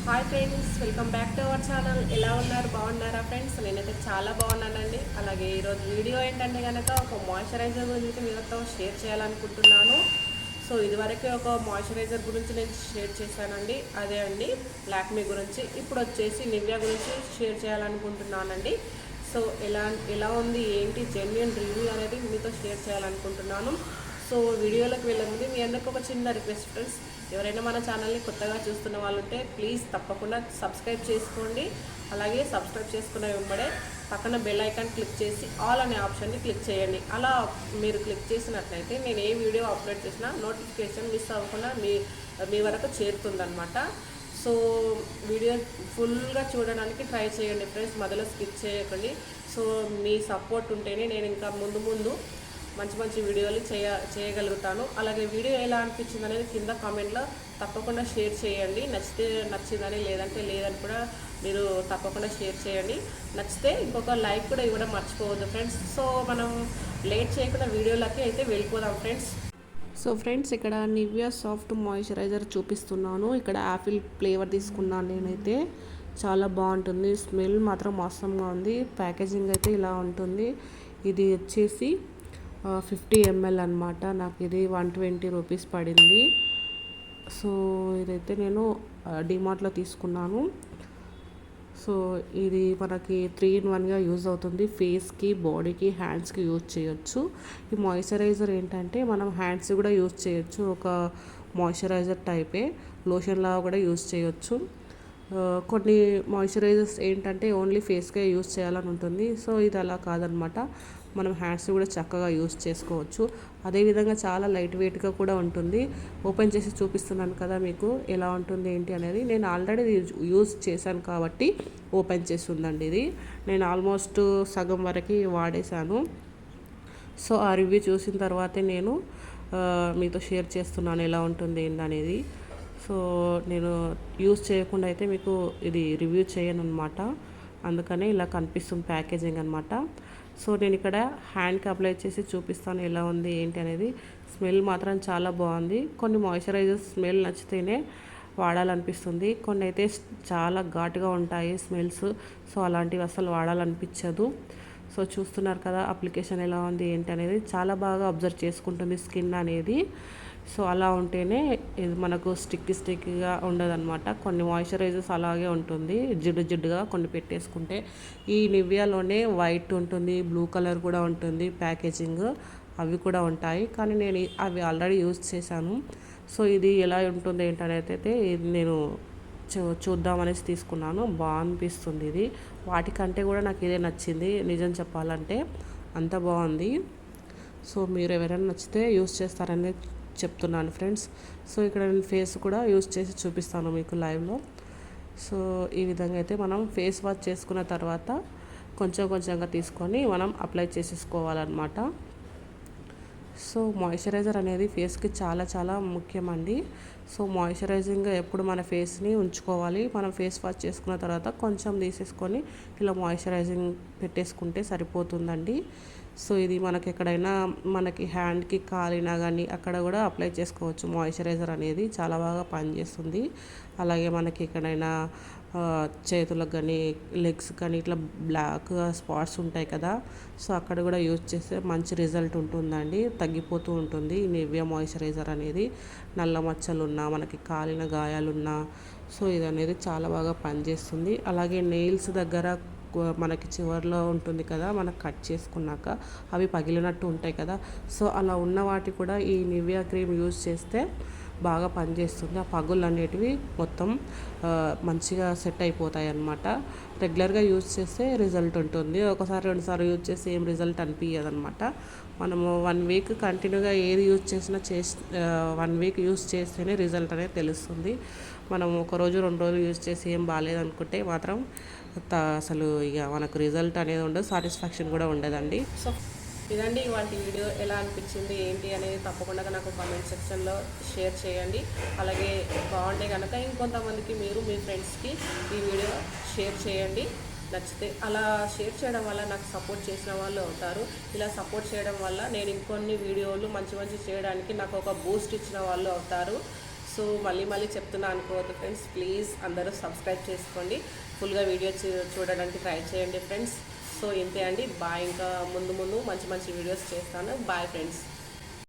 Hi friends, welcome back to our channel. ఎలా ఉన్నారు? బాగున్నారా ఫ్రెండ్స్? నేనైతే చాలా బాగున్నానండి. అలాగే ఈరోజు వీడియో ఏంటంటే కనుక ఒక మాయిశ్చరైజర్ గురించి మీతో షేర్ చేయాలనుకుంటున్నాను. సో ఇదివరకే ఒక మాయిశ్చరైజర్ గురించి నేను షేర్ చేశానండి, అదే అండి లాక్మీ గురించి. ఇప్పుడు వచ్చేసి నివ్యా గురించి షేర్ చేయాలనుకుంటున్నానండి. సో ఎలా ఉంది ఏంటి జెన్యున్ రివ్యూ అనేది మీతో షేర్ చేయాలనుకుంటున్నాను. సో వీడియోలోకి వెళ్ళే ముందు మీ అందరికీ ఒక చిన్న రిక్వెస్ట్ ఫ్రెండ్స్, ఎవరైనా మన ఛానల్ని కొత్తగా చూస్తున్న వాళ్ళు ఉంటే ప్లీజ్ తప్పకుండా సబ్స్క్రైబ్ చేసుకోండి. అలాగే సబ్స్క్రైబ్ చేసుకున్న వెంబడే పక్కన బెల్ ఐకాన్ క్లిక్ చేసి ఆల్ అనే ఆప్షన్ని క్లిక్ చేయండి. అలా మీరు క్లిక్ చేసినట్లయితే నేను ఏ వీడియో అప్లోడ్ చేసినా నోటిఫికేషన్ మిస్ అవ్వకుండా మీ వరకు చేరుతుందన్నమాట. సో వీడియో ఫుల్గా చూడడానికి ట్రై చేయండి ఫ్రెండ్స్, మధ్యలో స్కిప్ చేయకండి. సో మీ సపోర్ట్ ఉంటేనే నేను ఇంకా ముందు మంచి మంచి వీడియోలు చేయగలుగుతాను. అలాగే వీడియో ఎలా అనిపించింది అనేది కింద కామెంట్లో తప్పకుండా షేర్ చేయండి. నచ్చిందని లేదని కూడా మీరు తప్పకుండా షేర్ చేయండి. నచ్చితే ఇంకొక లైక్ కూడా ఇవ్వడం మర్చిపోవద్దు ఫ్రెండ్స్. సో మనం లేట్ చేయకుండా వీడియోలకి అయితే వెళ్ళిపోదాం ఫ్రెండ్స్. సో ఫ్రెండ్స్, ఇక్కడ నివ్యా సాఫ్ట్ మాయిశ్చరైజర్ చూపిస్తున్నాను. ఇక్కడ యాపిల్ ఫ్లేవర్ తీసుకున్నాను నేనైతే. చాలా బాగుంటుంది, స్మెల్ మాత్రం మోసంగా ఉంది. ప్యాకేజింగ్ అయితే ఇలా ఉంటుంది. ఇది వచ్చేసి 50 ml అనమాట. నాకు ఇది 120 రూపీస్ పడింది. సో ఇదైతే నేను డిమార్ట్లో తీసుకున్నాను. సో ఇది మనకి 3-in-1గా యూజ్ అవుతుంది. ఫేస్కి, బాడీకి, హ్యాండ్స్కి యూజ్ చేయొచ్చు. ఈ మాయిశ్చరైజర్ ఏంటంటే మనం హ్యాండ్స్ కూడా యూజ్ చేయొచ్చు. ఒక మాయిశ్చరైజర్ టైపే, లోషన్ లాగా కూడా యూజ్ చేయొచ్చు. కొన్ని మాయిశ్చరైజర్స్ ఏంటంటే ఓన్లీ ఫేస్కే యూజ్ చేయాలని ఉంటుంది. సో ఇది అలా కాదనమాట, మనం హ్యాండ్స్ కూడా చక్కగా యూజ్ చేసుకోవచ్చు. అదేవిధంగా చాలా లైట్ వెయిట్గా కూడా ఉంటుంది. ఓపెన్ చేసి చూపిస్తున్నాను కదా మీకు ఎలా ఉంటుంది ఏంటి అనేది. నేను ఆల్రెడీ యూజ్ చేశాను కాబట్టి ఓపెన్ చేసి ఉందండి. ఇది నేను ఆల్మోస్ట్ సగం వరకు వాడేశాను. సో ఆ రివ్యూ చూసిన తర్వాతే నేను మీతో షేర్ చేస్తున్నాను ఎలా ఉంటుంది ఏంటనేది. సో నేను యూజ్ చేయకుండా అయితే మీకు ఇది రివ్యూ చేయను అనమాట, అందుకనే ఇలా కనిపిస్తుంది ప్యాకేజింగ్ అనమాట. సో నేను ఇక్కడ హ్యాండ్కి అప్లై చేసి చూపిస్తాను ఎలా ఉంది ఏంటి అనేది. స్మెల్ మాత్రం చాలా బాగుంది. కొన్ని మాయిశ్చరైజర్స్ స్మెల్ నచ్చితేనే వాడాలనిపిస్తుంది, కొన్ని అయితే చాలా ఘాటుగా ఉంటాయి స్మెల్స్. సో అలాంటివి అసలు వాడాలనిపించదు. సో చూస్తున్నారు కదా అప్లికేషన్ ఎలా ఉంది ఏంటి అనేది. చాలా బాగా అబ్జర్వ్ చేసుకుంటుంది స్కిన్ అనేది. సో అలా ఉంటేనే ఇది మనకు స్టిక్గా ఉండదన్నమాట. కొన్ని మాయిశ్చరైజర్స్ అలాగే ఉంటుంది, జిడ్డుగా కొన్ని పెట్టేసుకుంటే. ఈ నివ్యాలోనే వైట్ ఉంటుంది, బ్లూ కలర్ కూడా ఉంటుంది ప్యాకేజింగ్, అవి కూడా ఉంటాయి. కానీ నేను అవి ఆల్రెడీ యూజ్ చేశాను. సో ఇది ఎలా ఉంటుంది ఏంటనేది అయితే ఇది నేను చూద్దామనేసి తీసుకున్నాను. బాగా అనిపిస్తుంది ఇది. వాటికంటే కూడా నాకు ఇదే నచ్చింది నిజం చెప్పాలంటే, అంత బాగుంది. సో మీరు ఎవరైనా నచ్చితే యూజ్ చేస్తారని చెప్తున్నాను ఫ్రెండ్స్. సో ఇక్కడ నేను ఫేస్ కూడా యూజ్ చేసి చూపిస్తాను మీకు లైవ్లో. సో ఈ విధంగా అయితే మనం ఫేస్ వాష్ చేసుకున్న తర్వాత కొంచెంగా తీసుకొని మనం అప్లై చేసేసుకోవాలన్నమాట. సో మాయిశ్చరైజర్ అనేది ఫేస్కి చాలా ముఖ్యమండి. సో మాయిశ్చరైజింగ్గా ఎప్పుడు మన ఫేస్ని ఉంచుకోవాలి. మనం ఫేస్ వాష్ చేసుకున్న తర్వాత కొంచెం తీసేసుకొని ఇలా మాయిశ్చరైజింగ్ పెట్టేసుకుంటే సరిపోతుందండి. సో ఇది మనకి ఎక్కడైనా మనకి హ్యాండ్కి కాలినా కానీ అక్కడ కూడా అప్లై చేసుకోవచ్చు. మాయిశ్చరైజర్ అనేది చాలా బాగా పనిచేస్తుంది. అలాగే మనకి ఎక్కడైనా చేతులకు కానీ లెగ్స్ కానీ ఇట్లా బ్లాక్ స్పాట్స్ ఉంటాయి కదా, సో అక్కడ కూడా యూజ్ చేస్తే మంచి రిజల్ట్ ఉంటుందండి, తగ్గిపోతూ ఉంటుంది ఈ నివ్యా మాయిశ్చరైజర్ అనేది. నల్ల మచ్చలున్నా, మనకి కాలిన గాయాలున్నా సో ఇది అనేది చాలా బాగా పనిచేస్తుంది. అలాగే నెయిల్స్ దగ్గర మనకి చివర్లో ఉంటుంది కదా, మనకు కట్ చేసుకున్నాక అవి పగిలినట్టు ఉంటాయి కదా, సో అలా ఉన్న వాటి కూడా ఈ నివ్యా క్రీమ్ యూజ్ చేస్తే బాగా పనిచేస్తుంది. ఆ పగుళ్ళు అనేటివి మొత్తం మంచిగా సెట్ అయిపోతాయి అన్నమాట. రెగ్యులర్గా యూజ్ చేస్తే రిజల్ట్ ఉంటుంది. ఒకసారి 2 సార్లు యూజ్ చేస్తే ఏం రిజల్ట్ అనిపించదు అనమాట. మనము 1 వీక్ కంటిన్యూగా ఏది యూజ్ చేసినా 1 వీక్ యూజ్ చేస్తేనే రిజల్ట్ అనేది తెలుస్తుంది. మనం 1 రోజు 2 రోజులు యూజ్ చేసి ఏం బాగాలేదనుకుంటే మాత్రం అసలు ఇక మనకు రిజల్ట్ అనేది ఉండదు, సాటిస్ఫాక్షన్ కూడా ఉండదండి. సో ఇదండి ఇవాళ వీడియో. ఎలా అనిపించింది ఏంటి అనేది తప్పకుండా నాకు కామెంట్ సెక్షన్లో షేర్ చేయండి. అలాగే బాగుంటే కనుక ఇంకొంతమందికి మీరు మీ ఫ్రెండ్స్కి ఈ వీడియో షేర్ చేయండి. నచ్చితే అలా షేర్ చేయడం వల్ల నాకు సపోర్ట్ చేసిన వాళ్ళు అవుతారు. ఇలా సపోర్ట్ చేయడం వల్ల నేను ఇంకొన్ని వీడియోలు మంచి చేయడానికి నాకు ఒక బూస్ట్ ఇచ్చిన వాళ్ళు అవుతారు. సో సో మళ్ళీ మళ్ళీ చెప్తున్నా అనుకోవద్దు ఫ్రెండ్స్, ప్లీజ్ అందరూ సబ్స్క్రైబ్ చేసుకోండి, ఫుల్గా వీడియో చూడడానికి ట్రై చేయండి ఫ్రెండ్స్. సో ఇంతే అండి, బాయ్. ఇంకా ముందు ముందు మంచి మంచి వీడియోస్ చేస్తాను. Bye friends.